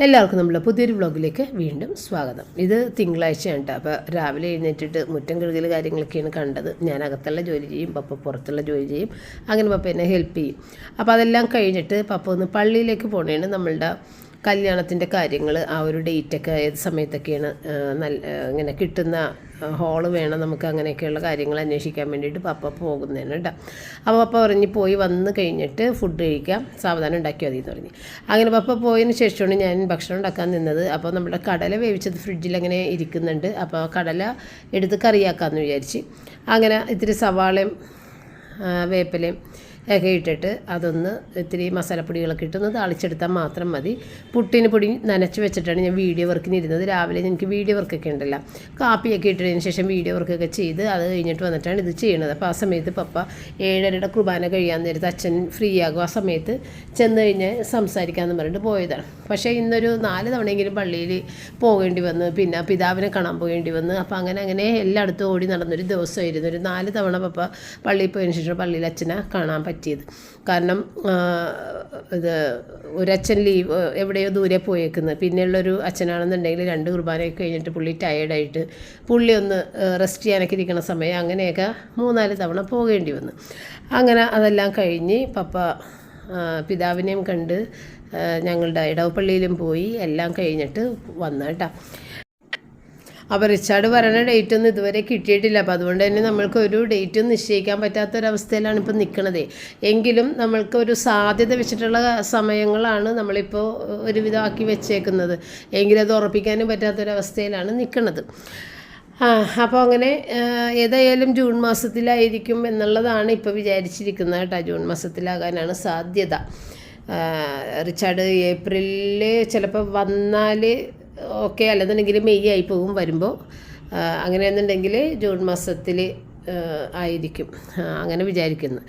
എല്ലാവർക്കും നമ്മുടെ പുതിയൊരു വ്ളോഗിലേക്ക് വീണ്ടും സ്വാഗതം. ഇത് തിങ്കളാഴ്ചയാണ് കേട്ടോ. അപ്പോൾ രാവിലെ എഴുന്നേറ്റിട്ട് മുറ്റം കഴുകൽ കാര്യങ്ങളൊക്കെയാണ് കണ്ടത്. ഞാൻ അകത്തുള്ള ജോലി ചെയ്യും, പപ്പ പുറത്തുള്ള ജോലി ചെയ്യും. അങ്ങനെ പപ്പ എന്നെ ഹെൽപ്പ് ചെയ്യും. അപ്പോൾ അതെല്ലാം കഴിഞ്ഞിട്ട് പപ്പ ഒന്ന് പള്ളിയിലേക്ക് പോകണേണ്. നമ്മളുടെ കല്യാണത്തിൻ്റെ കാര്യങ്ങൾ, ആ ഒരു ഡേറ്റൊക്കെ ഏത് സമയത്തൊക്കെയാണ് ഇങ്ങനെ കിട്ടുന്ന ഹോള് വേണം നമുക്ക്, അങ്ങനെയൊക്കെയുള്ള കാര്യങ്ങൾ അന്വേഷിക്കാൻ വേണ്ടിയിട്ട് പപ്പ പോകുന്നതാണ് കേട്ടോ. അപ്പോൾ പപ്പ പറഞ്ഞ് പോയി വന്ന് കഴിഞ്ഞിട്ട് ഫുഡ് കഴിക്കാം, സാവധാനം ഉണ്ടാക്കിയാൽ മതി എന്ന് പറഞ്ഞ്. അങ്ങനെ പപ്പ പോയതിന് ശേഷമാണ് ഞാൻ ഭക്ഷണം ഉണ്ടാക്കാൻ നിന്നത്. അപ്പോൾ നമ്മുടെ കടല വേവിച്ചത് ഫ്രിഡ്ജിൽ അങ്ങനെ ഇരിക്കുന്നുണ്ട്. അപ്പോൾ കടല എടുത്ത് കറിയാക്കാമെന്ന് വിചാരിച്ച് അങ്ങനെ ഇത്തിരി സവാളയും വേപ്പിലയും ഒക്കെ ഇട്ടിട്ട് അതൊന്ന് ഇത്തിരി മസാലപ്പൊടികളൊക്കെ ഇട്ടൊന്ന് താളിച്ചെടുത്താൽ മാത്രം മതി. പുട്ടിന് പൊടി നനച്ച് വെച്ചിട്ടാണ് ഞാൻ വീഡിയോ വർക്കിന് ഇരുന്നത്. രാവിലെ എനിക്ക് വീഡിയോ വർക്കൊക്കെ ഉണ്ടല്ലോ, കാപ്പിയൊക്കെ ഇട്ടതിന് ശേഷം വീഡിയോ വർക്കൊക്കെ ചെയ്ത് അത് കഴിഞ്ഞിട്ട് വന്നിട്ടാണ് ഇത് ചെയ്യണത്. അപ്പോൾ ആ സമയത്ത് പപ്പ 7:30 കുർബാന കഴിയാൻ നേരത്ത് അച്ഛൻ ഫ്രീ ആകും, ആ സമയത്ത് ചെന്ന് കഴിഞ്ഞ് സംസാരിക്കാമെന്ന് പറഞ്ഞിട്ട് പോയതാണ്. പക്ഷേ ഇന്നൊരു 4 തവണയെങ്കിലും പള്ളിയിൽ പോകേണ്ടി വന്നു, പിന്നെ പിതാവിനെ കാണാൻ പോകേണ്ടി വന്നു. അപ്പോൾ അങ്ങനെ എല്ലായിടത്തും ഓടി നടന്നൊരു ദിവസമായിരുന്നു. ഒരു 4 തവണ പപ്പ പള്ളിയിൽ പോയതിന് ശേഷം പള്ളിയിൽ അച്ഛനെ കാണാൻ പറ്റിയത്. കാരണം ഇത് ഒരച്ഛൻ ലീവ് എവിടെയോ ദൂരെ പോയേക്കുന്നത്, പിന്നെയുള്ളൊരു അച്ഛനാണെന്നുണ്ടെങ്കിൽ 2 കുർബാനയൊക്കെ കഴിഞ്ഞിട്ട് പുള്ളി ടയേർഡായിട്ട് പുള്ളി ഒന്ന് റെസ്റ്റ് ചെയ്യാനൊക്കെ ഇരിക്കുന്ന സമയം അങ്ങനെയൊക്കെ 3-4 തവണ പോകേണ്ടി വന്നു. അങ്ങനെ അതെല്ലാം കഴിഞ്ഞ് പപ്പ പിതാവിനെയും കണ്ട് ഞങ്ങളുടെ ഇടവപ്പള്ളിയിലും പോയി എല്ലാം കഴിഞ്ഞിട്ട് വന്നു കേട്ടോ. അപ്പോൾ റിച്ചാർഡ് പറയുന്ന ഡേറ്റൊന്നും ഇതുവരെ കിട്ടിയിട്ടില്ല. അപ്പോൾ അതുകൊണ്ട് തന്നെ നമ്മൾക്കൊരു ഡേറ്റും നിശ്ചയിക്കാൻ പറ്റാത്തൊരവസ്ഥയിലാണ് ഇപ്പോൾ നിൽക്കുന്നത്. എങ്കിലും നമ്മൾക്കൊരു സാധ്യത വെച്ചിട്ടുള്ള സമയങ്ങളാണ് നമ്മളിപ്പോൾ ഒരുവിധമാക്കി വെച്ചേക്കുന്നത്. എങ്കിലും അത് ഉറപ്പിക്കാനും പറ്റാത്തൊരവസ്ഥയിലാണ് നിൽക്കുന്നത്. അപ്പോൾ അങ്ങനെ ഏതായാലും ജൂൺ മാസത്തിലായിരിക്കും എന്നുള്ളതാണ് ഇപ്പോൾ വിചാരിച്ചിരിക്കുന്നത് കേട്ടോ. ജൂൺ മാസത്തിലാകാനാണ് സാധ്യത. റിച്ചാർഡ് ഏപ്രിലിൽ ചിലപ്പോൾ വന്നാൽ ഓക്കെ, അല്ലെന്നുണ്ടെങ്കിൽ മെയ് ആയി പോകും വരുമ്പോൾ. അങ്ങനെയെന്നുണ്ടെങ്കിൽ ജൂൺ മാസത്തിൽ ആയിരിക്കും, അങ്ങനെ വിചാരിക്കുന്നു.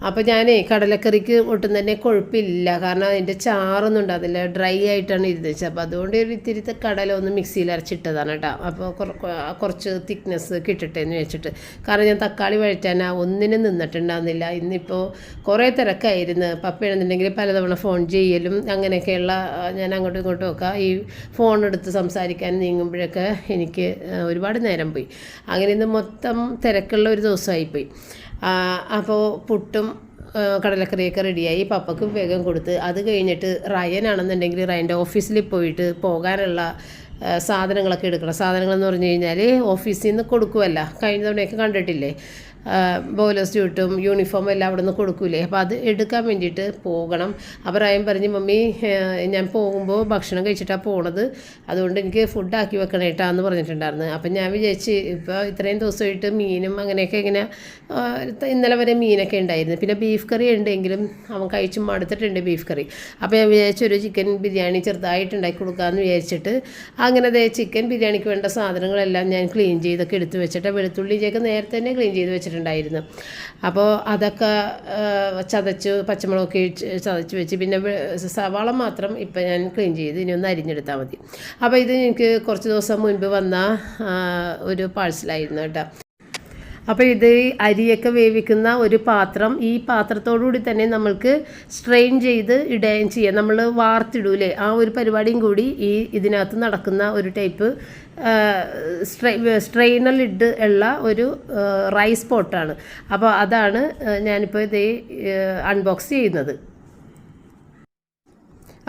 അപ്പോൾ ഞാൻ കടലക്കറിക്ക് ഒട്ടും തന്നെ കുഴപ്പമില്ല, കാരണം അതിൻ്റെ ചാറൊന്നും ഉണ്ടാകുന്നില്ല, ഡ്രൈ ആയിട്ടാണ് ഇരുന്നത്. അപ്പോൾ അതുകൊണ്ട് ഒരു ഇത്തിരി കടല ഒന്ന് മിക്സിയിൽ അരച്ചിട്ടതാണ് കേട്ടോ. അപ്പോൾ കുറച്ച് തിക്നെസ് കിട്ടട്ടെ എന്ന് വെച്ചിട്ട്, കാരണം ഞാൻ തക്കാളി വഴറ്റാൻ ഒന്നിനും നിന്നിട്ടുണ്ടാകുന്നില്ല. ഇന്നിപ്പോൾ കുറേ തിരക്കായിരുന്നു. പപ്പയാണെന്നുണ്ടെങ്കിൽ പലതവണ ഫോൺ ചെയ്യലും അങ്ങനെയൊക്കെയുള്ള, ഞാൻ അങ്ങോട്ടും ഇങ്ങോട്ടും ഒക്കെ ഈ ഫോൺ എടുത്ത് സംസാരിക്കാൻ നീങ്ങുമ്പോഴൊക്കെ എനിക്ക് ഒരുപാട് നേരം പോയി. അങ്ങനെ ഇന്ന് മൊത്തം തിരക്കുള്ള ഒരു ദിവസമായിപ്പോയി. അപ്പോൾ പുട്ടും കടലക്കറിയൊക്കെ റെഡിയായി പപ്പക്ക് വേഗം കൊടുത്ത്, അത് കഴിഞ്ഞിട്ട് റയനാണെന്നുണ്ടെങ്കിൽ റയൻ്റെ ഓഫീസിൽ പോയിട്ട് പോകാനുള്ള സാധനങ്ങളൊക്കെ എടുക്കണം. സാധനങ്ങളെന്ന് പറഞ്ഞു കഴിഞ്ഞാൽ ഓഫീസിൽ നിന്ന് കൊടുക്കുമല്ല, കഴിഞ്ഞ തവണയൊക്കെ കണ്ടിട്ടില്ലേ, ബോലർ സ്യൂട്ടും യൂണിഫോമും എല്ലാം അവിടെ നിന്ന് കൊടുക്കൂലേ, അപ്പോൾ അത് എടുക്കാൻ വേണ്ടിയിട്ട് പോകണം. അപ്പോൾ റയൻ പറഞ്ഞ് മമ്മി ഞാൻ പോകുമ്പോൾ ഭക്ഷണം കഴിച്ചിട്ടാണ് പോണത്, അതുകൊണ്ട് എനിക്ക് ഫുഡാക്കി വെക്കണം ഏട്ടാന്ന് പറഞ്ഞിട്ടുണ്ടായിരുന്നു. അപ്പം ഞാൻ വിചാരിച്ച് ഇപ്പോൾ ഇത്രയും ദിവസമായിട്ട് മീനും അങ്ങനെയൊക്കെ ഇങ്ങനെ ഇന്നലെ വരെ മീനൊക്കെ ഉണ്ടായിരുന്നു, പിന്നെ ബീഫ് കറി ഉണ്ടെങ്കിലും അവൻ കഴിച്ച് മടുത്തിട്ടുണ്ട് ബീഫ് കറി. അപ്പോൾ ഞാൻ വിചാരിച്ചു ഒരു ചിക്കൻ ബിരിയാണി ചെറുതായിട്ട് ഉണ്ടാക്കി കൊടുക്കാമെന്ന് വിചാരിച്ചിട്ട് അങ്ങനെ ചിക്കൻ ബിരിയാണിക്ക് വേണ്ട സാധനങ്ങളെല്ലാം ഞാൻ ക്ലീൻ ചെയ്തൊക്കെ എടുത്ത് വെച്ചിട്ട്, വെളുത്തുള്ളിയൊക്കെ നേരത്തെ തന്നെ ക്ലീൻ ചെയ്ത് വെച്ചിട്ടുണ്ടായിരുന്നു. അപ്പോൾ അതൊക്കെ ചതച്ച് പച്ചമുളകൊക്കെ ചതച്ച് വെച്ച്, പിന്നെ സവാള മാത്രം ഇപ്പം ഞാൻ ക്ലീൻ ചെയ്ത് ഇനി ഒന്ന് അരിഞ്ഞെടുത്താൽ മതി. അപ്പോൾ ഇത് എനിക്ക് കുറച്ച് ദിവസം മുൻപ് വന്ന ഒരു പാഴ്സലായിരുന്നു കേട്ടോ. അപ്പോൾ ഇത് അരിയൊക്കെ വേവിക്കുന്ന ഒരു പാത്രം, ഈ പാത്രത്തോടുകൂടി തന്നെ നമ്മൾക്ക് സ്ട്രെയിൻ ചെയ്ത് ഇടുകയും ചെയ്യാം. നമ്മൾ വാർത്തിടൂലേ, ആ ഒരു പരിപാടിയും കൂടി ഇതിനകത്ത് നടക്കുന്ന ഒരു ടൈപ്പ് സ്ട്രെയിനർ ലിഡ് ഉള്ള ഒരു റൈസ് പോട്ടാണ്. അപ്പോൾ അതാണ് ഞാനിപ്പോൾ ഇത് അൺബോക്സ് ചെയ്യുന്നത്.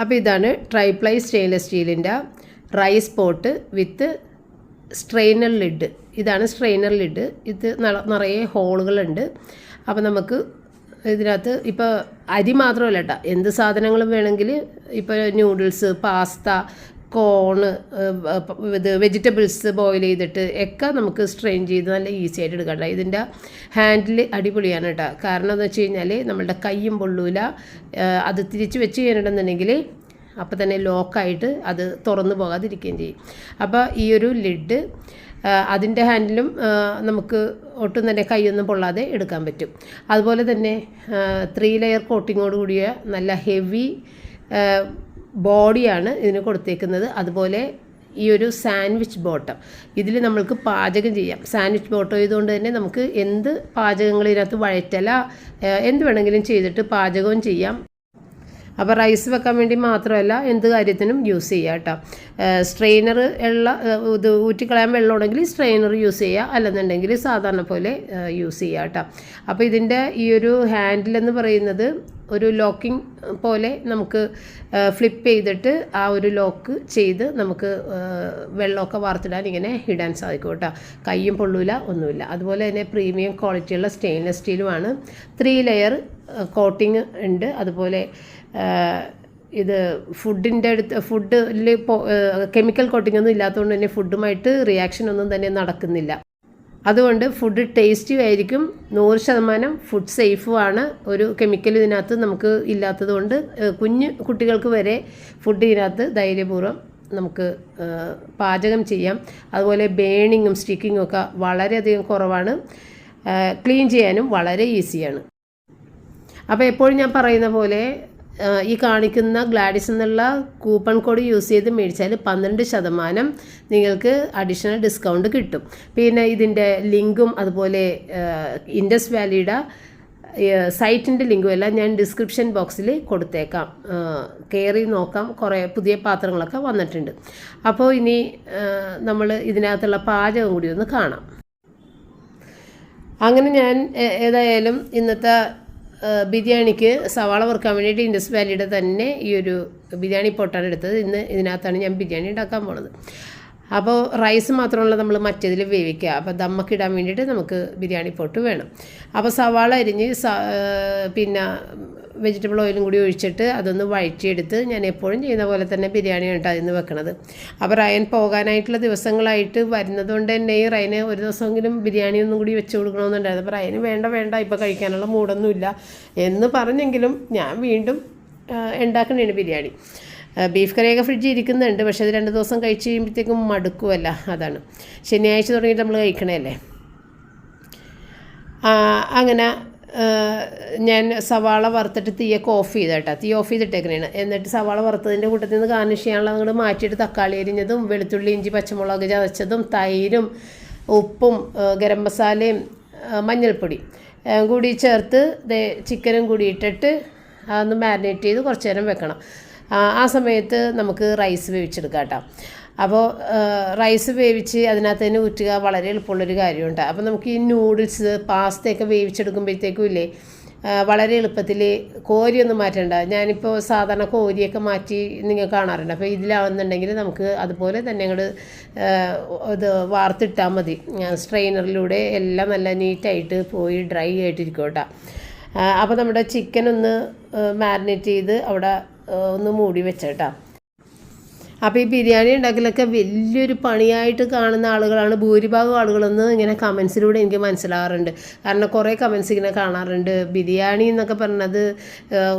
അപ്പോൾ ഇതാണ് ട്രൈപ്ലൈ സ്റ്റെയിൻലെസ് സ്റ്റീലിൻ്റെ റൈസ് പോട്ട് വിത്ത് സ്ട്രെയിനർ ലിഡ്. ഇതാണ് സ്ട്രെയിനർ ലിഡ്. ഇത് നിറയെ ഹോളുകളുണ്ട്. അപ്പോൾ നമുക്ക് ഇതിനകത്ത് ഇപ്പോൾ അരി മാത്രമല്ല കേട്ടോ, എന്ത് സാധനങ്ങളും വേണമെങ്കിൽ, ഇപ്പോൾ ന്യൂഡിൽസ്, പാസ്ത, കോണ്, ഇത് വെജിറ്റബിൾസ് ബോയിൽ ചെയ്തിട്ട് ഒക്കെ നമുക്ക് സ്ട്രെയിൻ ചെയ്ത് നല്ല ഈസി ആയിട്ട് എടുക്കാം. ഇതിൻ്റെ ഹാൻഡിൽ അടിപൊളിയാണ് കേട്ടോ. കാരണം എന്ന് വെച്ച് കഴിഞ്ഞാൽ നമ്മളുടെ കയ്യും പൊള്ളൂല. അത് തിരിച്ച് വെച്ച് കഴിഞ്ഞിട്ടുണ്ടെന്നുണ്ടെങ്കിൽ അപ്പോൾ തന്നെ ലോക്കായിട്ട് അത് തുറന്നു പോകാതിരിക്കുകയും ചെയ്യും. അപ്പോൾ ഈ ഒരു ലിഡ് അതിൻ്റെ ഹാൻഡിലും നമുക്ക് ഒട്ടും തന്നെ കൈയൊന്നും പൊള്ളാതെ എടുക്കാൻ പറ്റും. അതുപോലെ തന്നെ 3 ലെയർ കോട്ടിങ്ങോട് കൂടിയ നല്ല ഹെവി ബോഡിയാണ് ഇതിന് കൊടുത്തേക്കുന്നത്. അതുപോലെ ഈ ഒരു സാൻഡ്വിച്ച് ബോട്ടം, ഇതിൽ നമ്മൾക്ക് പാചകം ചെയ്യാം. സാൻഡ്വിച്ച് ബോട്ടം ഇതുകൊണ്ട് തന്നെ നമുക്ക് എന്ത് പാചകങ്ങളിനകത്ത് വഴറ്റല എന്ത് വേണമെങ്കിലും ചെയ്തിട്ട് പാചകവും ചെയ്യാം. അപ്പോൾ റൈസ് വെക്കാൻ വേണ്ടി മാത്രമല്ല എന്ത് കാര്യത്തിനും യൂസ് ചെയ്യുക കേട്ടോ. സ്ട്രെയിനർ ഇത് ഊറ്റിക്കളയാൻ വെള്ളമുണ്ടെങ്കിൽ സ്ട്രെയിനർ യൂസ് ചെയ്യുക, അല്ലെന്നുണ്ടെങ്കിൽ സാധാരണ പോലെ യൂസ് ചെയ്യുക കേട്ടോ. അപ്പോൾ ഇതിൻ്റെ ഈ ഒരു ഹാൻഡിലെന്ന് പറയുന്നത് ഒരു ലോക്കിംഗ് പോലെ നമുക്ക് ഫ്ലിപ്പ് ചെയ്തിട്ട് ആ ഒരു ലോക്ക് ചെയ്ത് നമുക്ക് വെള്ളമൊക്കെ വാർത്തിടാൻ ഇങ്ങനെ ഇടാൻ സാധിക്കും കേട്ടോ. കയ്യും പൊള്ളൂല, ഒന്നുമില്ല. അതുപോലെ തന്നെ പ്രീമിയം ക്വാളിറ്റിയുള്ള സ്റ്റെയിൻലെസ് സ്റ്റീലുമാണ്. 3 ലെയർ കോട്ടിങ് ഉണ്ട്. അതുപോലെ ഇത് ഫുഡിൽ കെമിക്കൽ കോട്ടിംഗ് ഒന്നും ഇല്ലാത്തതുകൊണ്ട് തന്നെ ഫുഡുമായിട്ട് റിയാക്ഷൻ ഒന്നും തന്നെ നടക്കുന്നില്ല. അതുകൊണ്ട് ഫുഡ് ടേസ്റ്റി ആയിരിക്കും. 100% ഫുഡ് സേഫുമാണ്. ഒരു കെമിക്കൽ ഇതിനകത്ത് നമുക്ക് ഇല്ലാത്തത് കൊണ്ട് കുഞ്ഞു കുട്ടികൾക്ക് വരെ ഫുഡ് ഇതിനകത്ത് ധൈര്യപൂർവ്വം നമുക്ക് പാചകം ചെയ്യാം. അതുപോലെ ബേണിങ്ങും സ്റ്റിക്കിങ്ങും ഒക്കെ വളരെയധികം കുറവാണ്. ക്ലീൻ ചെയ്യാനും വളരെ ഈസിയാണ്. അപ്പോൾ എപ്പോഴും ഞാൻ പറയുന്ന പോലെ ഈ കാണിക്കുന്ന ഗ്ലാഡിസ് എന്നുള്ള കൂപ്പൺ കോഡ് യൂസ് ചെയ്ത് മേടിച്ചാൽ 12% നിങ്ങൾക്ക് അഡീഷണൽ ഡിസ്കൗണ്ട് കിട്ടും. പിന്നെ ഇതിൻ്റെ ലിങ്കും അതുപോലെ ഇൻഡസ് വാലിയുടെ സൈറ്റിൻ്റെ ലിങ്കും എല്ലാം ഞാൻ ഡിസ്ക്രിപ്ഷൻ ബോക്സിൽ കൊടുത്തേക്കാം. കയറി നോക്കാം, കുറേ പുതിയ പാത്രങ്ങളൊക്കെ വന്നിട്ടുണ്ട്. അപ്പോൾ ഇനി നമ്മൾ ഇതിനകത്തുള്ള പാചകം കൂടി ഒന്ന് കാണാം. അങ്ങനെ ഞാൻ ഏതായാലും ഇന്നത്തെ ബിരിയാണിക്ക് സവാള വറുക്കാൻ വേണ്ടിയിട്ട് ഇൻഡസ് വാലിയുടെ തന്നെ ഈ ഒരു ബിരിയാണി പോട്ടാണ് എടുത്തത്. ഇതിനകത്താണ് ഞാൻ ബിരിയാണി ഉണ്ടാക്കാൻ പോണത്. അപ്പോൾ റൈസ് മാത്രമല്ല നമ്മൾ മറ്റേതിൽ വേവിക്കുക. അപ്പോൾ ദമ്മൊക്കെ ഇടാൻ വേണ്ടിയിട്ട് നമുക്ക് ബിരിയാണി പോട്ട് വേണം. അപ്പോൾ സവാള അരിഞ്ഞ് പിന്നെ വെജിറ്റബിൾ ഓയിലും കൂടി ഒഴിച്ചിട്ട് അതൊന്ന് വഴറ്റിയെടുത്ത് ഞാൻ എപ്പോഴും ചെയ്യുന്ന പോലെ തന്നെ ബിരിയാണിയാണ് കേട്ടോ അതിന് വെക്കണത്. അപ്പോൾ റയൻ പോകാനായിട്ടുള്ള ദിവസങ്ങളായിട്ട് വരുന്നത് കൊണ്ട് തന്നെ ഈ റയന് ഒരു ദിവസമെങ്കിലും ബിരിയാണി ഒന്നും കൂടി വെച്ച് കൊടുക്കണമെന്നുണ്ടായിരുന്നു. അപ്പോൾ റയന് വേണ്ട ഇപ്പോൾ കഴിക്കാനുള്ള മൂടൊന്നുമില്ല എന്ന് പറഞ്ഞെങ്കിലും ഞാൻ വീണ്ടും ഉണ്ടാക്കണേണ് ബിരിയാണി. ബീഫ് കറിയൊക്കെ ഫ്രിഡ്ജിൽ ഇരിക്കുന്നുണ്ട്, പക്ഷേ അത് 2 ദിവസം കഴിച്ച് കഴിയുമ്പോഴത്തേക്കും മടുക്കുമല്ല. അതാണ് ശനിയാഴ്ച തുടങ്ങിയിട്ട് നമ്മൾ കഴിക്കണല്ലേ. അങ്ങനെ ഞാൻ സവാള വറുത്തിട്ട് തീയൊക്കെ ഓഫ് ചെയ്തേട്ടാ. തീ ഓഫ് ചെയ്തിട്ടേക്കണേണ്. എന്നിട്ട് സവാള വറുത്തതിൻ്റെ കൂട്ടത്തിൽ നിന്ന് ഗാർണിഷ് ചെയ്യാനുള്ള അങ്ങോട്ട് മാറ്റിയിട്ട് തക്കാളി അരിഞ്ഞതും വെളുത്തുള്ളി ഇഞ്ചി പച്ചമുളക് ചതച്ചതും തൈരും ഉപ്പും ഗരം മസാലയും മഞ്ഞൾപ്പൊടി കൂടി ചേർത്ത് ചിക്കനും കൂടി ഇട്ടിട്ട് അതൊന്ന് മാരിനേറ്റ് ചെയ്ത് കുറച്ച് നേരം വെക്കണം. ആ സമയത്ത് നമുക്ക് റൈസ് വേവിച്ചെടുക്കാം കേട്ടോ. അപ്പോൾ റൈസ് വേവിച്ച് അതിനകത്ത് തന്നെ ഊറ്റുക വളരെ എളുപ്പമുള്ളൊരു കാര്യമുണ്ട്. അപ്പോൾ നമുക്ക് ഈ നൂഡിൽസ് പാസ്തയൊക്കെ വേവിച്ചെടുക്കുമ്പോഴത്തേക്കും ഇല്ലേ വളരെ എളുപ്പത്തിൽ കോരിയൊന്നും മാറ്റണ്ട. ഞാനിപ്പോൾ സാധാരണ കോരിയൊക്കെ മാറ്റി നിങ്ങൾ കാണാറുണ്ട്. അപ്പോൾ ഇതിലാവുന്നുണ്ടെങ്കിൽ നമുക്ക് അതുപോലെ തന്നെ അങ്ങോട്ട് ഇത് വാർത്തിട്ടാൽ മതി. സ്ട്രെയിനറിലൂടെ എല്ലാം നല്ല നീറ്റായിട്ട് പോയി ഡ്രൈ ആയിട്ടിരിക്കും കേട്ടോ. അപ്പോൾ നമ്മുടെ ചിക്കൻ ഒന്ന് മാരിനേറ്റ് ചെയ്ത് അവിടെ ഒന്ന് മൂടി വെച്ചേട്ടാ. അപ്പോൾ ഈ ബിരിയാണി ഉണ്ടാക്കലൊക്കെ വലിയൊരു പണിയായിട്ട് കാണുന്ന ആളുകളാണ് ഭൂരിഭാഗം ആളുകളെന്ന് ഇങ്ങനെ കമൻസിലൂടെ എനിക്ക് മനസ്സിലാകാറുണ്ട്. കാരണം കുറേ കമൻസ് ഇങ്ങനെ കാണാറുണ്ട്. ബിരിയാണി എന്നൊക്കെ പറഞ്ഞത്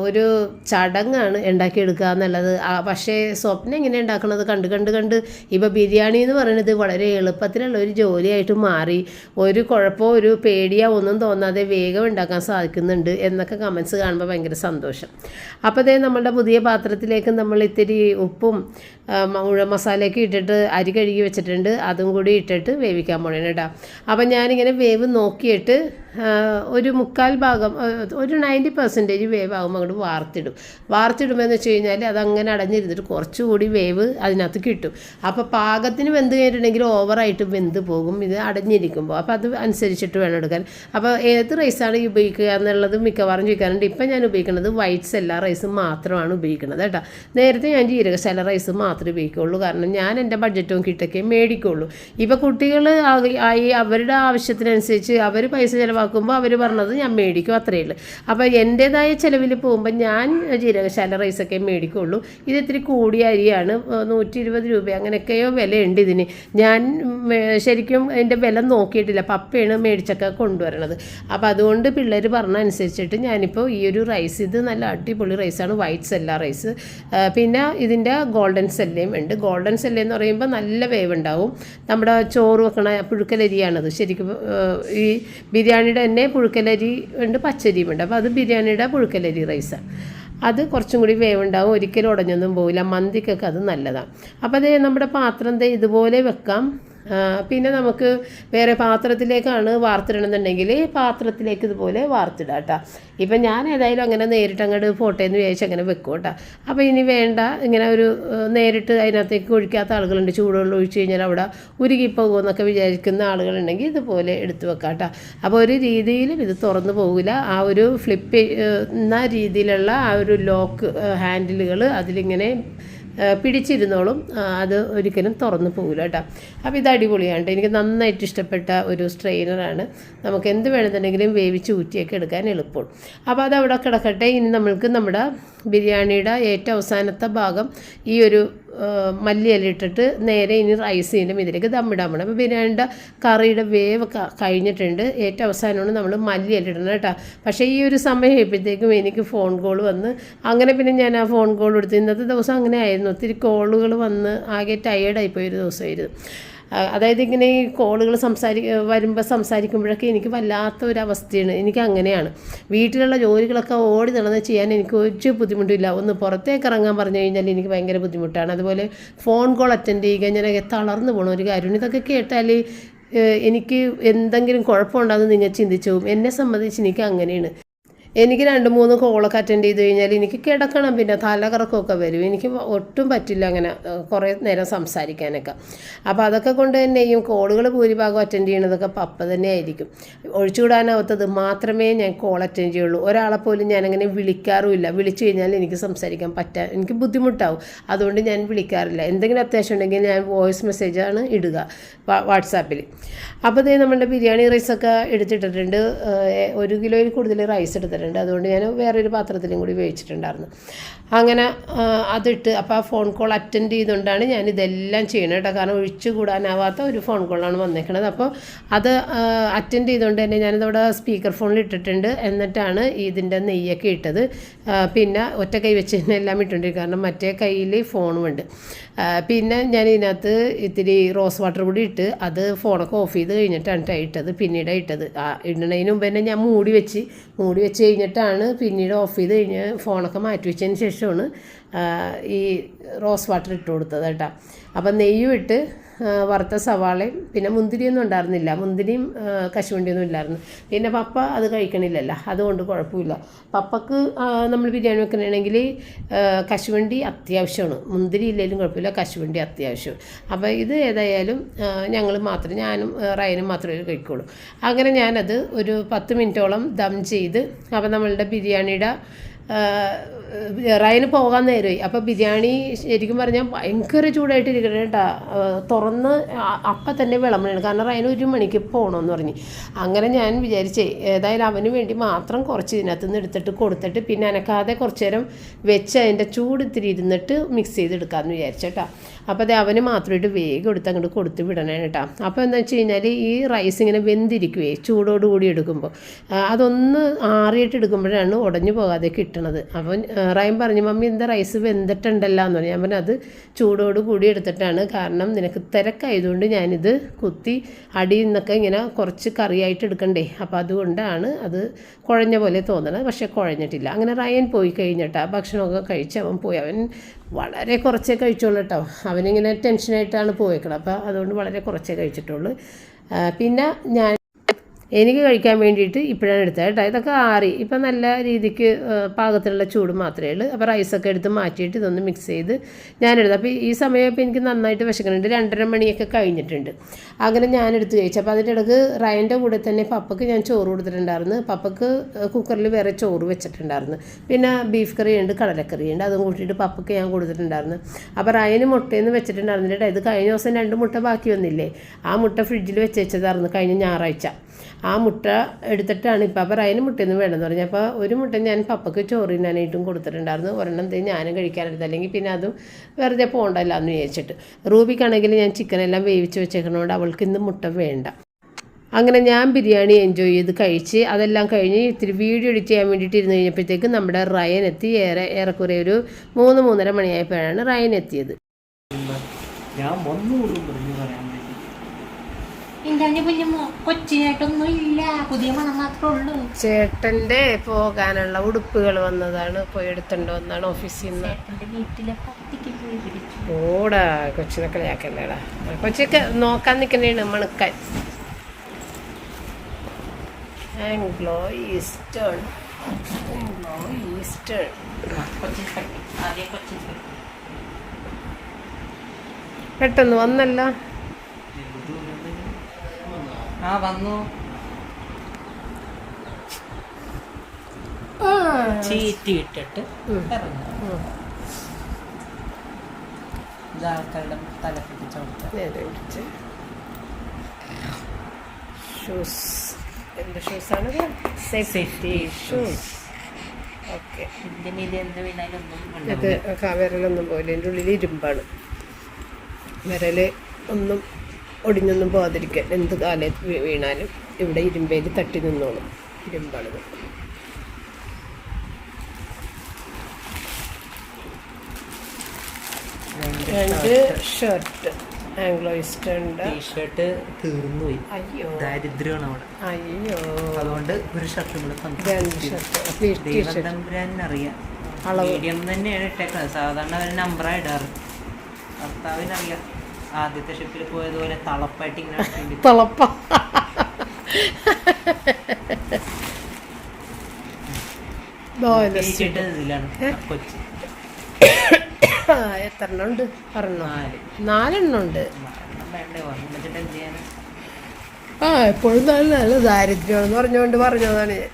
ഒരു ചടങ്ങാണ് ഉണ്ടാക്കിയെടുക്കുക എന്നുള്ളത്. പക്ഷേ സ്വപ്നം എങ്ങനെ ഉണ്ടാക്കണത് കണ്ട് ഇപ്പോൾ ബിരിയാണി എന്ന് പറയുന്നത് വളരെ എളുപ്പത്തിലുള്ള ഒരു ജോലിയായിട്ട് മാറി. ഒരു കുഴപ്പമോ ഒരു പേടിയോ ഒന്നും തോന്നാതെ വേഗം ഉണ്ടാക്കാൻ സാധിക്കുന്നുണ്ട് എന്നൊക്കെ കമൻസ് കാണുമ്പോൾ ഭയങ്കര സന്തോഷം. അപ്പോൾ അതേ നമ്മളുടെ പുതിയ പാത്രത്തിലേക്ക് നമ്മൾ ഇത്തിരി ഉപ്പും മുഴുവൻ മസാലയൊക്കെ ഇട്ടിട്ട് അരി കഴുകി വെച്ചിട്ടുണ്ട്. അതും കൂടി ഇട്ടിട്ട് വേവിക്കാൻ പോകണം കേട്ടോ. അപ്പം ഞാനിങ്ങനെ വേവ് നോക്കിയിട്ട് ഒരു 3/4 ഭാഗം ഒരു 90% വേവാകുമ്പോൾ അങ്ങോട്ട് വാർത്തിടുമെന്ന് വെച്ച് കഴിഞ്ഞാൽ അതങ്ങനെ അടഞ്ഞിരുന്നിട്ട് കുറച്ചുകൂടി വേവ് അതിനകത്ത് കിട്ടും. അപ്പോൾ പാകത്തിന് വെന്ത് കഴിഞ്ഞിട്ടുണ്ടെങ്കിൽ ഓവറായിട്ട് വെന്ത് പോകും ഇത് അടഞ്ഞിരിക്കുമ്പോൾ. അപ്പോൾ അത് അനുസരിച്ചിട്ട് വേണം എടുക്കാൻ. അപ്പോൾ ഏത് റൈസാണ് ഈ ഉപയോഗിക്കുക എന്നുള്ളത് മിക്കവാറും ചോദിക്കാറുണ്ട്. ഇപ്പം ഞാൻ ഉപയോഗിക്കുന്നത് വൈറ്റ് സെല്ല റൈസ് മാത്രമാണ് ഉപയോഗിക്കുന്നത് കേട്ടോ. നേരത്തെ ഞാൻ ജീരകശാല റൈസ് മാത്രമേ ഉപയോഗിക്കുകയുള്ളൂ. കാരണം ഞാൻ എൻ്റെ ബഡ്ജറ്റ് നോക്കിയിട്ടൊക്കെ മേടിക്കുകയുള്ളൂ. ഇപ്പോൾ കുട്ടികൾ അവരുടെ ആവശ്യത്തിനനുസരിച്ച് അവർ പൈസ ചിലവാക്കുമ്പോൾ അവർ പറഞ്ഞത് ഞാൻ മേടിക്കും, അത്രയേ ഉള്ളൂ. അപ്പോൾ എൻ്റേതായ ചിലവിൽ പോകുമ്പോൾ ഞാൻ ജീരകശാല റൈസൊക്കെ മേടിക്കുകയുള്ളൂ. ഇത് ഇത്തിരി കൂടിയ അരിയാണ്, 120 രൂപ അങ്ങനെയൊക്കെയോ വിലയുണ്ട് ഇതിന്. ഞാൻ ശരിക്കും അതിൻ്റെ വില നോക്കിയിട്ടില്ല. പപ്പയാണ് മേടിച്ചൊക്കെ കൊണ്ടുവരണത്. അപ്പോൾ അതുകൊണ്ട് പിള്ളേർ പറഞ്ഞ അനുസരിച്ചിട്ട് ഞാനിപ്പോൾ ഈ ഒരു റൈസ്, ഇത് നല്ല അടിപൊളി റൈസാണ്, വൈറ്റ് സെല്ല റൈസ്. പിന്നെ ഇതിൻ്റെ ഗോൾഡൻ സെല്ലയും ഉണ്ട്. ഗോൾഡൻ സെല്ല എന്ന് പറയുമ്പോൾ നല്ല വേവുണ്ടാവും. നമ്മുടെ ചോറ് വെക്കണ പുഴുക്കലരിയാണത്. ശരിക്കും ഈ ബിരിയാണിയുടെ തന്നെ പുഴുക്കലരി ഉണ്ട്, പച്ചരിയും ഉണ്ട്. അപ്പോൾ അത് ബിരിയാണിയുടെ പുഴുക്കലരി റൈസാണ്. അത് കുറച്ചും കൂടി വേവുണ്ടാവും, ഒരിക്കലും ഉടഞ്ഞൊന്നും പോവില്ല. മന്തിക്കൊക്കെ അത് നല്ലതാണ്. അപ്പോൾ അത് നമ്മുടെ പാത്രം ഇതുപോലെ വെക്കാം. പിന്നെ നമുക്ക് വേറെ പാത്രത്തിലേക്കാണ് വാർത്തിടണമെന്നുണ്ടെങ്കിൽ പാത്രത്തിലേക്ക് ഇതുപോലെ വാർത്തിടാം കേട്ടോ. ഇപ്പം ഞാൻ ഏതായാലും അങ്ങനെ നേരിട്ട് അങ്ങോട്ട് ഫോട്ടോയെന്ന് വിചാരിച്ച് അങ്ങനെ വെക്കും കേട്ടോ. അപ്പോൾ ഇനി വേണ്ട ഇങ്ങനെ ഒരു നേരിട്ട് അതിനകത്തേക്ക് ഒഴിക്കാത്ത ആളുകളുണ്ട്, ചൂടുവെള്ളം ഒഴിച്ച് കഴിഞ്ഞാൽ അവിടെ ഉരുകിപ്പോകുമെന്നൊക്കെ വിചാരിക്കുന്ന ആളുകളുണ്ടെങ്കിൽ ഇതുപോലെ എടുത്ത് വെക്കാം കേട്ടോ. അപ്പോൾ ഒരു രീതിയിലും ഇത് തുറന്നു പോകില്ല. ആ ഒരു ഫ്ലിപ്പ് എന്ന രീതിയിലുള്ള ആ ഒരു ലോക്ക് ഹാൻഡിലുകൾ അതിലിങ്ങനെ പിടിച്ചിരുന്നോളും, അത് ഒരിക്കലും തുറന്നു പോകില്ല കേട്ടോ. അപ്പോൾ ഇത് അടിപൊളിയാണ്. എനിക്ക് നന്നായിട്ട് ഇഷ്ടപ്പെട്ട ഒരു സ്ട്രെയിനറാണ്. നമുക്ക് എന്ത് വേണമെന്നുണ്ടെങ്കിലും വേവിച്ച് ഊറ്റിയൊക്കെ എടുക്കാൻ എളുപ്പമാണ്. അപ്പോൾ അതവിടെ കിടക്കട്ടെ. ഇനി നമ്മൾക്ക് നമ്മുടെ ബിരിയാണിയുടെ ഏറ്റവും അവസാനത്തെ ഭാഗം ഈ ഒരു മല്ലിയില ഇട്ടിട്ട് നേരെ ഇനി റൈസിൻ്റെ ഇതിലേക്ക് ദമ്മിടാൻ പോകണം. അപ്പോൾ ബിരിയാണിയുടെ കറിയുടെ വേവ് കഴിഞ്ഞിട്ടുണ്ട്. ഏറ്റവും അവസാനമാണ് നമ്മൾ മല്ലിയില ഇടണം കേട്ടോ. പക്ഷേ ഈ ഒരു സമയം ആയപ്പോഴത്തേക്കും എനിക്ക് ഫോൺ കോൾ വന്ന് അങ്ങനെ പിന്നെ ഞാൻ ആ ഫോൺ കോൾ എടുത്ത് ഇന്നത്തെ ദിവസം അങ്ങനെ ആയിരുന്നു. ഒത്തിരി കോളുകൾ വന്ന് ആകെ ടയേർഡായിപ്പോയൊരു ദിവസമായിരുന്നു. അതായത് ഇങ്ങനെ ഈ കോളുകൾ വരുമ്പോൾ സംസാരിക്കുമ്പോഴൊക്കെ എനിക്ക് വല്ലാത്ത ഒരവസ്ഥയാണ്. എനിക്ക് അങ്ങനെയാണ്. വീട്ടിലുള്ള ജോലികളൊക്കെ ഓടി നടന്ന് ചെയ്യാൻ എനിക്ക് ഒരു ബുദ്ധിമുട്ടില്ല. ഒന്ന് പുറത്തേക്ക് ഇറങ്ങാൻ പറഞ്ഞു കഴിഞ്ഞാൽ എനിക്ക് ഭയങ്കര ബുദ്ധിമുട്ടാണ്. അതുപോലെ ഫോൺ കോൾ അറ്റൻഡ് ചെയ്യുക ഞാനൊക്കെ തളർന്നു പോകണ ഒരു കാര്യമാണ്. ഇതൊക്കെ കേട്ടാൽ എനിക്ക് എന്തെങ്കിലും കുഴപ്പമുണ്ടാകുമെന്ന് നിങ്ങൾ ചിന്തിച്ചു പോകും. എന്നെ സംബന്ധിച്ച് എനിക്ക് അങ്ങനെയാണ്. എനിക്ക് 2-3 കോളൊക്കെ അറ്റൻഡ് ചെയ്ത് കഴിഞ്ഞാൽ എനിക്ക് കിടക്കണം, പിന്നെ തലകറക്കമൊക്കെ വരും. എനിക്ക് ഒട്ടും പറ്റില്ല അങ്ങനെ കുറേ നേരം സംസാരിക്കാനൊക്കെ. അപ്പോൾ അതൊക്കെ കൊണ്ട് തന്നെയും കോളുകൾ ഭൂരിഭാഗം അറ്റൻഡ് ചെയ്യണതൊക്കെ പപ്പ തന്നെ ആയിരിക്കും. ഒഴിച്ചുകൂടാനാവാത്തത് മാത്രമേ ഞാൻ കോൾ അറ്റൻഡ് ചെയ്യുള്ളൂ. ഒരാളെപ്പോലും ഞാനങ്ങനെ വിളിക്കാറുമില്ല. വിളിച്ചു കഴിഞ്ഞാൽ എനിക്ക് സംസാരിക്കാൻ എനിക്ക് ബുദ്ധിമുട്ടാവും. അതുകൊണ്ട് ഞാൻ വിളിക്കാറില്ല. എന്തെങ്കിലും അത്യാവശ്യം ഉണ്ടെങ്കിൽ ഞാൻ വോയിസ് മെസ്സേജാണ് ഇടുക വാട്സാപ്പിൽ. അപ്പോൾ ഇതേ നമ്മുടെ ബിരിയാണി റൈസൊക്കെ എടുത്തിട്ടിട്ടുണ്ട്. 1 കിലോയിൽ കൂടുതൽ റൈസ് എടുത്തിട്ടുണ്ട്. അതുകൊണ്ട് ഞാൻ വേറൊരു പാത്രത്തിലും കൂടി വേവിച്ചിട്ടുണ്ടായിരുന്നു. അങ്ങനെ അതിട്ട് അപ്പോൾ ആ ഫോൺ കോൾ അറ്റൻഡ് ചെയ്തുകൊണ്ടാണ് ഞാൻ ഇതെല്ലാം ചെയ്യണത് കേട്ടോ. കാരണം ഒഴിച്ചു കൂടാനാവാത്ത ഒരു ഫോൺ കോളാണ് വന്നേക്കണത്. അപ്പോൾ അത് അറ്റൻഡ് ചെയ്തുകൊണ്ട് തന്നെ ഞാനിതവിടെ സ്പീക്കർ ഫോണിൽ ഇട്ടിട്ടുണ്ട്. എന്നിട്ടാണ് ഇതിൻ്റെ നെയ്യൊക്കെ ഇട്ടത്. പിന്നെ ഒറ്റ കൈ വെച്ച് തന്നെ എല്ലാം ഇട്ടുണ്ട്, കാരണം മറ്റേ കയ്യിൽ ഫോണുമുണ്ട്. പിന്നെ ഞാൻ ഇതിനകത്ത് ഇത്തിരി റോസ് വാട്ടർ കൂടി ഇട്ട് അത് ഫോണൊക്കെ ഓഫ് ചെയ്ത് കഴിഞ്ഞിട്ടാണ് ഇട്ടത്. പിന്നീട് ഇട്ടത് ഇടുന്നതിന് മുമ്പ് തന്നെ ഞാൻ മൂടി വെച്ച് കഴിഞ്ഞിട്ടാണ് പിന്നീട് ഓഫ് ചെയ്ത് കഴിഞ്ഞ് ഫോണൊക്കെ മാറ്റി വെച്ചതിന് ശേഷമാണ് ഈ റോസ് വാട്ടർ ഇട്ട് കൊടുത്തത് കേട്ടോ. അപ്പം നെയ്യും ഇട്ട് വറുത്ത സവാളയും പിന്നെ മുന്തിരിയൊന്നും ഉണ്ടായിരുന്നില്ല. മുന്തിരിയും കശുവണ്ടിയൊന്നും ഇല്ലായിരുന്നു. പിന്നെ പപ്പ അത് കഴിക്കണില്ലല്ലോ, അതുകൊണ്ട് കുഴപ്പമില്ല. പപ്പക്ക് നമ്മൾ ബിരിയാണി വെക്കണമെങ്കിൽ കശുവണ്ടി അത്യാവശ്യമാണ്. മുന്തിരി ഇല്ലെങ്കിലും കുഴപ്പമില്ല, കശുവണ്ടി അത്യാവശ്യം. അപ്പോൾ ഇത് ഏതായാലും ഞാനും റയനും മാത്രമേ കഴിക്കുള്ളൂ. അങ്ങനെ ഞാനത് ഒരു 10 മിനിറ്റോളം ദം ചെയ്ത്, അപ്പോൾ നമ്മളുടെ ബിരിയാണിയുടെ റയന് പോകാൻ നേരമായി. അപ്പോൾ ബിരിയാണി ശരിക്കും പറഞ്ഞാൽ ഭയങ്കര ചൂടായിട്ടിരിക്കണം കേട്ടോ. തുറന്ന് അപ്പം തന്നെ വിളമ്പണം, കാരണം റയന് 1 മണിക്ക് പോകണമെന്ന് പറഞ്ഞ്. അങ്ങനെ ഞാൻ വിചാരിച്ചേ ഏതായാലും അവന് വേണ്ടി മാത്രം കുറച്ച് ഇതിനകത്ത് നിന്ന് എടുത്തിട്ട് കൊടുത്തിട്ട് പിന്നെ അനക്കാതെ കുറച്ച് നേരം വെച്ച് അതിൻ്റെ ചൂട് ഇത്തിരി ഇരുന്നിട്ട് മിക്സ് ചെയ്തെടുക്കാമെന്ന് വിചാരിച്ചേട്ടാ. അപ്പോൾ അത് അവന് മാത്രമായിട്ട് വേഗം അങ്ങോട്ട് കൊടുത്ത് വിടണേ കേട്ടോ. അപ്പോൾ എന്താ വെച്ച് കഴിഞ്ഞാൽ ഈ റൈസ് ഇങ്ങനെ വെന്തിരിക്കുവേ ചൂടോടുകൂടി എടുക്കുമ്പോൾ. അതൊന്ന് ആറിയിട്ട് എടുക്കുമ്പോഴാണ് ഉടഞ്ഞു പോകാതെ കിട്ടണത്. അപ്പം റയൻ പറഞ്ഞു, മമ്മി എന്താ റൈസ് വെന്തിട്ടുണ്ടല്ലോ എന്ന് പറഞ്ഞു. ഞാൻ പറഞ്ഞു അത് ചൂടോട് കൂടി എടുത്തിട്ടാണ്, കാരണം നിനക്ക് തിരക്കായതുകൊണ്ട് ഞാനിത് കുത്തി അടിയിൽ നിന്നൊക്കെ ഇങ്ങനെ കുറച്ച് കറിയായിട്ട് എടുക്കണ്ടേ, അപ്പോൾ അതുകൊണ്ടാണ് അത് കുഴഞ്ഞ പോലെ തോന്നണത്. പക്ഷേ കുഴഞ്ഞിട്ടില്ല. അങ്ങനെ റയൻ പോയി കഴിഞ്ഞിട്ടാ ഭക്ഷണമൊക്കെ കഴിച്ച് അവൻ പോയി. അവൻ വളരെ കുറച്ചേ കഴിച്ചുള്ളൂ കേട്ടോ. അവനിങ്ങനെ ടെൻഷനായിട്ടാണ് പോയേക്കണം. അപ്പോൾ അതുകൊണ്ട് വളരെ കുറച്ചേ കഴിച്ചിട്ടുള്ളൂ. പിന്നെ എനിക്ക് കഴിക്കാൻ വേണ്ടിയിട്ട് ഇപ്പോഴാണ് എടുത്തത് കേട്ടോ. ഇതൊക്കെ ആറി ഇപ്പം നല്ല രീതിക്ക് പാകത്തിലുള്ള ചൂട് മാത്രമേ ഉള്ളൂ. അപ്പോൾ റൈസൊക്കെ എടുത്ത് മാറ്റിയിട്ട് ഇതൊന്ന് മിക്സ് ചെയ്ത് ഞാനെടുത്തു. അപ്പോൾ ഈ സമയം ഇപ്പോൾ എനിക്ക് നന്നായിട്ട് വിശക്കുന്നുണ്ട്. 2:30 മണിയൊക്കെ കഴിഞ്ഞിട്ടുണ്ട്. അങ്ങനെ ഞാനെടുത്ത് കഴിച്ചു. അപ്പോൾ അതിൻ്റെ ഇടയ്ക്ക് റയൻ്റെ കൂടെ തന്നെ പപ്പക്ക് ഞാൻ ചോറ് കൊടുത്തിട്ടുണ്ടായിരുന്നു. പപ്പക്ക് കുക്കറിൽ വേറെ ചോറ് വെച്ചിട്ടുണ്ടായിരുന്നു. പിന്നെ ബീഫ് കറിയുണ്ട്, കടലക്കറിയുണ്ട്, അതും കൂട്ടിയിട്ട് പപ്പക്ക് ഞാൻ കൊടുത്തിട്ടുണ്ടായിരുന്നു. അപ്പോൾ റയന് മുട്ടയെന്ന് വെച്ചിട്ടുണ്ടായിരുന്നില്ല കേട്ടോ. ഇത് കഴിഞ്ഞ ദിവസം 2 മുട്ട ബാക്കി വന്നില്ലേ, ആ മുട്ട ഫ്രിഡ്ജിൽ വെച്ചതായിരുന്നു കഴിഞ്ഞ ഞായറാഴ്ച. ആ മുട്ട എടുത്തിട്ടാണ് ഇപ്പോൾ. അപ്പോൾ റയന് മുട്ടയൊന്നും വേണമെന്ന് പറഞ്ഞു. അപ്പോൾ ഒരു മുട്ട ഞാൻ പപ്പക്ക് ചോറിനാനായിട്ടും കൊടുത്തിട്ടുണ്ടായിരുന്നു. ഒരെണ്ണം ഞാനും കഴിക്കാനെടുത്ത്, അല്ലെങ്കിൽ പിന്നെ അതും വെറുതെ പോകണ്ടല്ലോ എന്ന് വിചാരിച്ചിട്ട്. റൂബിക്കാണെങ്കിൽ ഞാൻ ചിക്കനെല്ലാം വേവിച്ച് വെച്ചേക്കണോണ്ട് അവൾക്ക് ഇന്ന് മുട്ട വേണ്ട. അങ്ങനെ ഞാൻ ബിരിയാണി എൻജോയ് ചെയ്ത് കഴിച്ച് അതെല്ലാം കഴിഞ്ഞ് ഇത്തിരി വീഡിയോ എഡിറ്റ് ചെയ്യാൻ വേണ്ടിയിട്ട് ഇരുന്ന് കഴിഞ്ഞപ്പോഴത്തേക്കും നമ്മുടെ റയൻ എത്തി. ഏറെക്കുറെ ഒരു 3-3:30 മണിയായപ്പോഴാണ് റയൻ എത്തിയത്. ഞാൻ കൊച്ചിനായിട്ടൊന്നും ഇല്ല, പുതിയ മണം മാത്രമേ ഉള്ളൂ. ചേട്ടന്റെ പോകാനുള്ള ഉടുപ്പുകൾ വന്നതാണ്, പോയി എടുത്തുണ്ടോ വന്നാണ് ഓഫീസിൽ നിന്ന്. ഓടാ കൊച്ചിനെ കളിയാക്കല്ലേടാ, കൊച്ചൊക്കെ നോക്കാൻ നിൽക്കണേണ് മണക്കാൻ. ആംഗ്ലോ ഈസ്റ്റേൺ പെട്ടെന്ന് വന്നല്ല. വന്നു. ചീറ്റിയിട്ടിട്ട് ആൾക്കാരുടെ തലപ്പിച്ച് ചോദിച്ചു. ഷൂസ്, എന്ത് ഷൂസാണ്? Safety shoes. ഓക്കെ, ഇത് വിരലൊന്നും പോലെ എൻ്റെ ഉള്ളിൽ ഇരുമ്പാണ്. വിരല് ഒന്നും ഒടിഞ്ഞൊന്നും പോകാതിരിക്കാൻ, എന്ത് കാലത്ത് വീണാലും ഇവിടെ ഇരുമ്പേൽ തട്ടി നിന്നോളും. ഇരുമ്പാണിത്. രണ്ട് ഷർട്ട്, ആംഗ്ലോ ഈസ്റ്റേണിന്റെ ടീഷർട്ട് തീർന്നുപോയി. അയ്യോ, ദാരിദ്ര്യമാണ് അവിടെ. അയ്യോ, അതുകൊണ്ട് ഒരു ഷർട്ട് അറിയാം. മീഡിയം തന്നെയാണ് ഇട്ടേക്കുന്നത്. സാധാരണ ഒരു നമ്പറാണ് ഇടാറ്. ഭർത്താവിനറിയാം, ആദ്യത്തെ ഷിപ്പിൽ പോയതുപോലെ തളപ്പായിട്ട് ഇങ്ങനെ തളപ്പ. ഇതിലാണ് കൊച്ചി. എത്ര എണ്ണം ഉണ്ട്? പറഞ്ഞോ. 4 എണ്ണം ഉണ്ട്. എപ്പോഴും നല്ല ദാരിദ്ര്യമാണെന്ന് പറഞ്ഞുകൊണ്ട് പറഞ്ഞതാണ് ഞാൻ.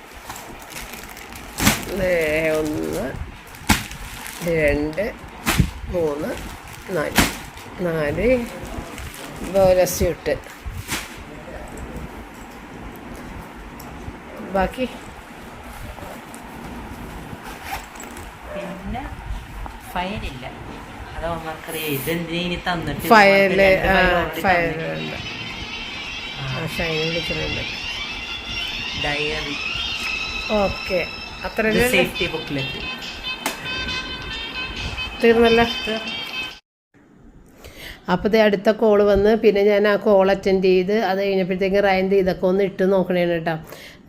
1 2 3 4 ബോലസ്യൂട്ട്. ബാക്കി പിന്നെ ഫയലില്ല. അത് നമുക്കറിയാം. ഇതെന്തിനു തന്നിട്ട് ഫയല് ഫയലുണ്ട്, ഷൈൻ വിളിക്കുന്നുണ്ട്. ഡയറി. ഓക്കെ, അത്ര സേഫ്റ്റി ബുക്കിലെത്തി. തീർന്നല്ല. അപ്പോൾ അടുത്ത കോള് വന്ന് പിന്നെ ഞാൻ ആ കോൾ അറ്റൻഡ് ചെയ്ത് അത് കഴിഞ്ഞപ്പോഴത്തേക്കും റയൻ്റെ ഇതൊക്കെ ഒന്ന് ഇട്ട് നോക്കണേണ് കേട്ടോ.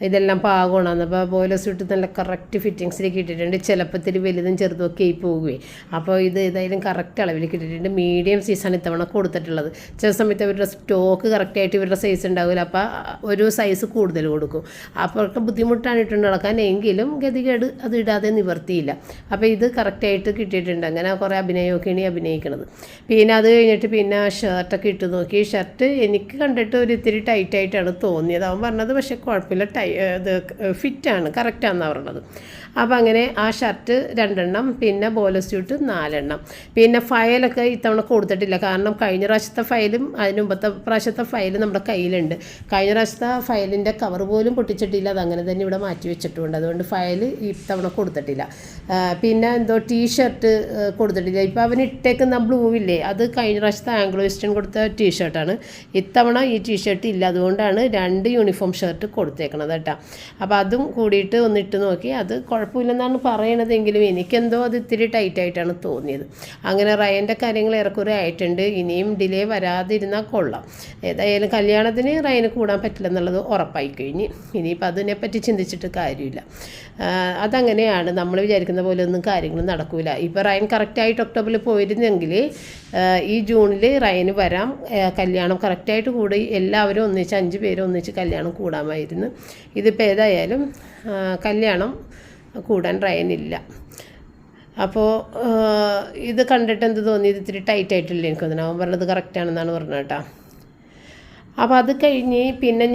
ഇതെല്ലാം പാകമാണ്. അപ്പോൾ ബോയിലേഴ്സ് ഇട്ട് നല്ല കറക്റ്റ് ഫിറ്റിങ്സിലേക്ക് ഇട്ടിട്ടുണ്ട്. ചിലപ്പോൾ ഇത്തിരി വലുതും ചെറുതും ഒക്കെ ആയി പോകുകയെ. അപ്പോൾ ഇത് ഏതായാലും കറക്റ്റ് അളവിൽ ഇട്ടിട്ടുണ്ട്. മീഡിയം സൈസാണ് ഇത്തവണ കൊടുത്തിട്ടുള്ളത്. ചില സമയത്ത് അവരുടെ സ്റ്റോക്ക് കറക്റ്റായിട്ട് ഇവരുടെ സൈസ് ഉണ്ടാവില്ല. അപ്പോൾ ഒരു സൈസ് കൂടുതൽ കൊടുക്കും. അപ്പോഴൊക്കെ ബുദ്ധിമുട്ടാണ് ഇട്ടുകൊണ്ട് നടക്കാൻ. എങ്കിലും ഗതികേട് അത് ഇടാതെ നിവർത്തിയില്ല. അപ്പോൾ ഇത് കറക്റ്റായിട്ട് കിട്ടിയിട്ടുണ്ട്. അങ്ങനെ കുറേ അഭിനയമൊക്കെയാണ് അഭിനയിക്കുന്നത്. പിന്നെ അത് കഴിഞ്ഞിട്ട് പിന്നെ ഷർട്ടൊക്കെ ഇട്ട് നോക്കി. ഷർട്ട് എനിക്ക് കണ്ടിട്ട് ഒരു ഇത്തിരി ടൈറ്റായിട്ടാണ് തോന്നിയത്. അവൻ പറഞ്ഞത് പക്ഷേ കുഴപ്പമില്ല, ഇത് ഫിറ്റാണ്, കറക്റ്റാണെന്നാണ് പറഞ്ഞത്. അപ്പോൾ അങ്ങനെ ആ ഷർട്ട് 2 എണ്ണം, പിന്നെ ബോലർ സ്യൂട്ട് 4 എണ്ണം. പിന്നെ ഫയലൊക്കെ ഇത്തവണ കൊടുത്തിട്ടില്ല. കാരണം കഴിഞ്ഞ പ്രാവശ്യത്തെ ഫയലും അതിന് മുമ്പത്തെ പ്രാവശ്യത്തെ ഫയലും നമ്മുടെ കയ്യിലുണ്ട്. കഴിഞ്ഞ പ്രാവശ്യത്തെ ഫയലിൻ്റെ കവർ പോലും പൊട്ടിച്ചിട്ടില്ല. അതങ്ങനെ തന്നെ ഇവിടെ മാറ്റി വെച്ചിട്ടുണ്ട്. അതുകൊണ്ട് ഫയൽ ഇത്തവണ കൊടുത്തിട്ടില്ല. പിന്നെ എന്തോ ടീഷർട്ട് കൊടുത്തിട്ടില്ല. ഇപ്പോൾ അവന് ഇട്ടേക്കുന്ന ബ്ലൂ ഇല്ലേ, അത് കഴിഞ്ഞ പ്രാവശ്യത്തെ ആംഗ്ലോ ഈസ്റ്റേൺ കൊടുത്ത ടീഷർട്ടാണ്. ഇത്തവണ ഈ ടീഷർട്ട് ഇല്ല. അതുകൊണ്ടാണ് 2 യൂണിഫോം ഷർട്ട് കൊടുത്തേക്കണത് കേട്ടോ. അപ്പോൾ അതും കൂടിയിട്ട് ഒന്നിട്ട് നോക്കി. അത് കുഴപ്പമില്ലെന്നാണ് പറയണതെങ്കിലും എനിക്കെന്തോ അത് ഇത്തിരി ടൈറ്റായിട്ടാണ് തോന്നിയത്. അങ്ങനെ റയൻ്റെ കാര്യങ്ങൾ ഏറെക്കുറെ ആയിട്ടുണ്ട്. ഇനിയും ഡിലേ വരാതിരുന്നാൽ കൊള്ളാം. ഏതായാലും കല്യാണത്തിന് റയന് കൂടാൻ പറ്റില്ലെന്നുള്ളത് ഉറപ്പായി കഴിഞ്ഞ്. ഇനിയിപ്പോൾ അതിനെപ്പറ്റി ചിന്തിച്ചിട്ട് കാര്യമില്ല. അതങ്ങനെയാണ്, നമ്മൾ വിചാരിക്കുന്ന പോലെ ഒന്നും കാര്യങ്ങൾ നടക്കില്ല. ഇപ്പോൾ റയൻ കറക്റ്റായിട്ട് ഒക്ടോബറിൽ പോയിരുന്നെങ്കിൽ ഈ ജൂണിൽ റയന് വരാം. കല്യാണം കറക്റ്റായിട്ട് കൂടി എല്ലാവരും ഒന്നിച്ച് 5 പേര് ഒന്നിച്ച് കല്യാണം കൂടാമായിരുന്നു. ഇതിപ്പോൾ ഏതായാലും കല്യാണം കൂടാൻ റയനില്ല. അപ്പോൾ ഇത് കണ്ടിട്ട് എന്ത് തോന്നി, ഇത് ഇത്തിരി ടൈറ്റായിട്ടില്ല എനിക്ക് തോന്നുന്നു. അവൻ പറഞ്ഞത് കറക്റ്റാണെന്നാണ് പറഞ്ഞത് കേട്ടോ. അപ്പോൾ അത് കഴിഞ്ഞ് പിന്നെ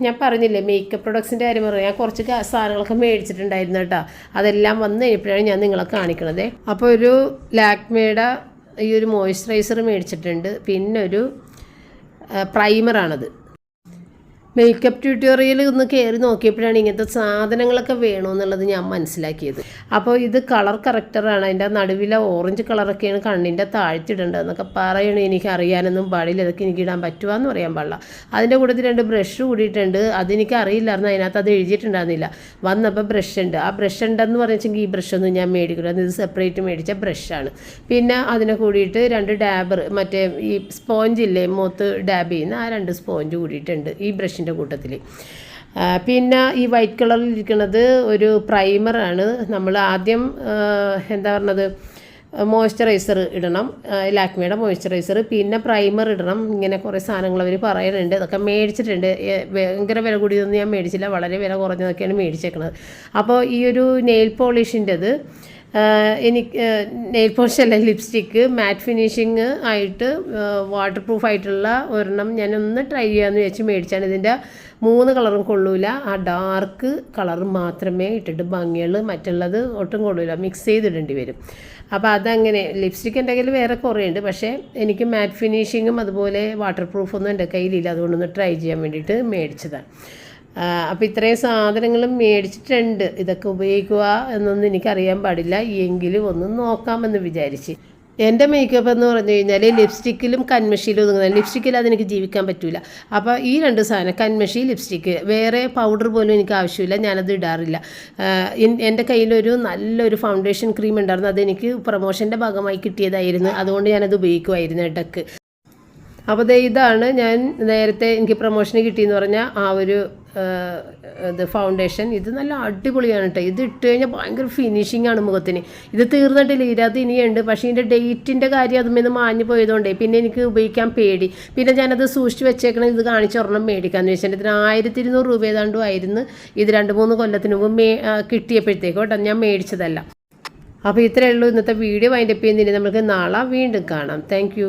ഞാൻ പറഞ്ഞില്ലേ മേക്കപ്പ് പ്രൊഡക്ട്സിൻ്റെ കാര്യം പറഞ്ഞു. ഞാൻ കുറച്ച് സാധനങ്ങളൊക്കെ മേടിച്ചിട്ടുണ്ടായിരുന്നു കേട്ടോ. അതെല്ലാം വന്ന് കഴിഞ്ഞപ്പോഴാണ് ഞാൻ നിങ്ങളെ കാണിക്കണത്. അപ്പോൾ ഒരു ലാക്മേയുടെ ഈ ഒരു മോയ്സ്ചറൈസർ മേടിച്ചിട്ടുണ്ട്. പിന്നെ ഒരു പ്രൈമറാണത്. മേക്കപ്പ് ട്യൂട്ടോറിയൽ ഒന്ന് കയറി നോക്കിയപ്പോഴാണ് ഇങ്ങനത്തെ സാധനങ്ങളൊക്കെ വേണമെന്നുള്ളത് ഞാൻ മനസ്സിലാക്കിയത്. അപ്പോൾ ഇത് കളർ കറക്റ്ററാണ്, അതിൻ്റെ നടുവിലെ ഓറഞ്ച് കളറൊക്കെയാണ് കണ്ണിൻ്റെ താഴ്ത്തിടേണ്ടതെന്നൊക്കെ പറയണേ. എനിക്ക് അറിയാനൊന്നും പാടില്ല, ഇതൊക്കെ എനിക്ക് ഇടാൻ പറ്റുവാന്ന് പറയാൻ പാടില്ല. അതിൻ്റെ കൂട്ടത്തിൽ 2 ബ്രഷ് കൂടിയിട്ടുണ്ട്, അതെനിക്ക് അറിയില്ലായിരുന്നു, അതിനകത്ത് അത് എഴുതിയിട്ടുണ്ടായിരുന്നില്ല. വന്നപ്പോൾ ബ്രഷ് ഉണ്ട്, ആ ബ്രഷ് ഉണ്ടെന്ന് പറഞ്ഞെങ്കിൽ ഈ ബ്രഷൊന്നും ഞാൻ മേടിക്കില്ല, ഇത് സെപ്പറേറ്റ് മേടിച്ച ബ്രഷാണ്. പിന്നെ അതിനെ കൂടിയിട്ട് 2 ഡാബർ, മറ്റേ ഈ സ്പോഞ്ചില്ലേ മുഖത്ത് ഡാബ് ചെയ്യുന്ന ആ 2 സ്പോഞ്ച് കൂടിയിട്ടുണ്ട് ഈ ബ്രഷിൻ്റെ കൂട്ടത്തിൽ. പിന്നെ ഈ വൈറ്റ് കളറിൽ ഇരിക്കുന്നത് ഒരു പ്രൈമറാണ്. നമ്മൾ ആദ്യം എന്താ പറഞ്ഞത്, മോയ്സ്ചറൈസർ ഇടണം, ലാക്മിയുടെ മോയ്സ്ചറൈസർ, പിന്നെ പ്രൈമർ ഇടണം. ഇങ്ങനെ കുറേ സാധനങ്ങൾ അവർ പറയുന്നുണ്ട്, അതൊക്കെ മേടിച്ചിട്ടുണ്ട്. ഭയങ്കര വില കൂടിയതൊന്നും ഞാൻ മേടിച്ചില്ല, വളരെ വില കുറഞ്ഞതൊക്കെയാണ് മേടിച്ചേക്കുന്നത്. അപ്പോൾ ഈ ഒരു നെയിൽ പോളിഷിൻ്റെത് എനിക്ക് നെയിൽ പോളിഷ് അല്ല, ലിപ്സ്റ്റിക്ക് മാറ്റ് ഫിനിഷിങ് ആയിട്ട് വാട്ടർ പ്രൂഫ് ആയിട്ടുള്ള ഒരെണ്ണം ഞാനൊന്ന് ട്രൈ ചെയ്യാമെന്ന് വെച്ച് മേടിച്ചാണ്. ഇതിൻ്റെ 3 കളറും കൊള്ളൂല, ആ ഡാർക്ക് കളർ മാത്രമേ ഇട്ടിട്ട് ഭംഗിയുള്ളൂ, മറ്റുള്ളത് ഒട്ടും കൊള്ളൂല, മിക്സ് ചെയ്തിടേണ്ടി വരും. അപ്പോൾ അതങ്ങനെ ലിപ്സ്റ്റിക്ക് എൻ്റെ കയ്യിൽ വേറെ കുറേ ഉണ്ട്, പക്ഷേ എനിക്ക് മാറ്റ് ഫിനിഷിങ്ങും അതുപോലെ വാട്ടർ പ്രൂഫൊന്നും എൻ്റെ കയ്യിലില്ല, അതുകൊണ്ടൊന്ന് ട്രൈ ചെയ്യാൻ വേണ്ടിയിട്ട് മേടിച്ചതാണ്. അപ്പോൾ ഇത്രയും സാധനങ്ങളും മേടിച്ചിട്ടുണ്ട്. ഇതൊക്കെ ഉപയോഗിക്കുക എന്നൊന്നും എനിക്കറിയാൻ പാടില്ല, എങ്കിലും ഒന്ന് നോക്കാമെന്ന് വിചാരിച്ച്. എൻ്റെ മേക്കപ്പ് എന്ന് പറഞ്ഞു കഴിഞ്ഞാൽ ലിപ്സ്റ്റിക്കിലും കൺമഷിയിലും ഒതുങ്ങുന്നത്. ലിപ്സ്റ്റിക്കിൽ അതെനിക്ക് ജീവിക്കാൻ പറ്റില്ല. അപ്പോൾ ഈ 2 സാധനം, കൺമഷി, ലിപ്സ്റ്റിക്ക്, വേറെ പൗഡർ പോലും എനിക്ക് ആവശ്യമില്ല, ഞാനത് ഇടാറില്ല. എൻ്റെ കയ്യിലൊരു നല്ലൊരു ഫൗണ്ടേഷൻ ക്രീം ഉണ്ടായിരുന്നു, അതെനിക്ക് പ്രൊമോഷൻ്റെ ഭാഗമായി കിട്ടിയതായിരുന്നു, അതുകൊണ്ട് ഞാനത് ഉപയോഗിക്കുമായിരുന്നു ഇടയ്ക്ക്. അപ്പോൾ ഇതാണ് ഞാൻ നേരത്തെ എനിക്ക് പ്രൊമോഷന് കിട്ടിയെന്ന് പറഞ്ഞാൽ ആ ഒരു ഇത് ഫൗണ്ടേഷൻ. ഇത് നല്ല അടിപൊളിയാണ് കേട്ടോ, ഇത് ഇട്ട് കഴിഞ്ഞാൽ ഭയങ്കര ഫിനിഷിംഗ് ആണ് മുഖത്തിന്. ഇത് തീർന്നിട്ടില്ല, ഇതിനകത്ത് ഇനിയുണ്ട്, പക്ഷേ ഇതിൻ്റെ ഡേറ്റിൻ്റെ കാര്യം അതുമെന്ന് മാഞ്ഞു പോയതുകൊണ്ടേ പിന്നെ എനിക്ക് ഉപയോഗിക്കാൻ പേടി. പിന്നെ ഞാനത് സൂക്ഷിച്ച് വെച്ചേക്കണം, ഇത് കാണിച്ചൊരെണ്ണം മേടിക്കാമെന്ന് വെച്ചാൽ. ഇതിന് 1200 രൂപ ഏതാണ്ടും ആയിരുന്നു. ഇത് 2-3 കൊല്ലത്തിന് മുമ്പ് കിട്ടിയപ്പോഴത്തേക്കും കേട്ടോ, ഞാൻ മേടിച്ചതല്ല. അപ്പോൾ ഇത്രയേ ഉള്ളൂ ഇന്നത്തെ വീഡിയോ. വൈൻഡപ്പ് ചെയ്യുന്നതിന് നമുക്ക് നാളെ വീണ്ടും കാണാം. താങ്ക്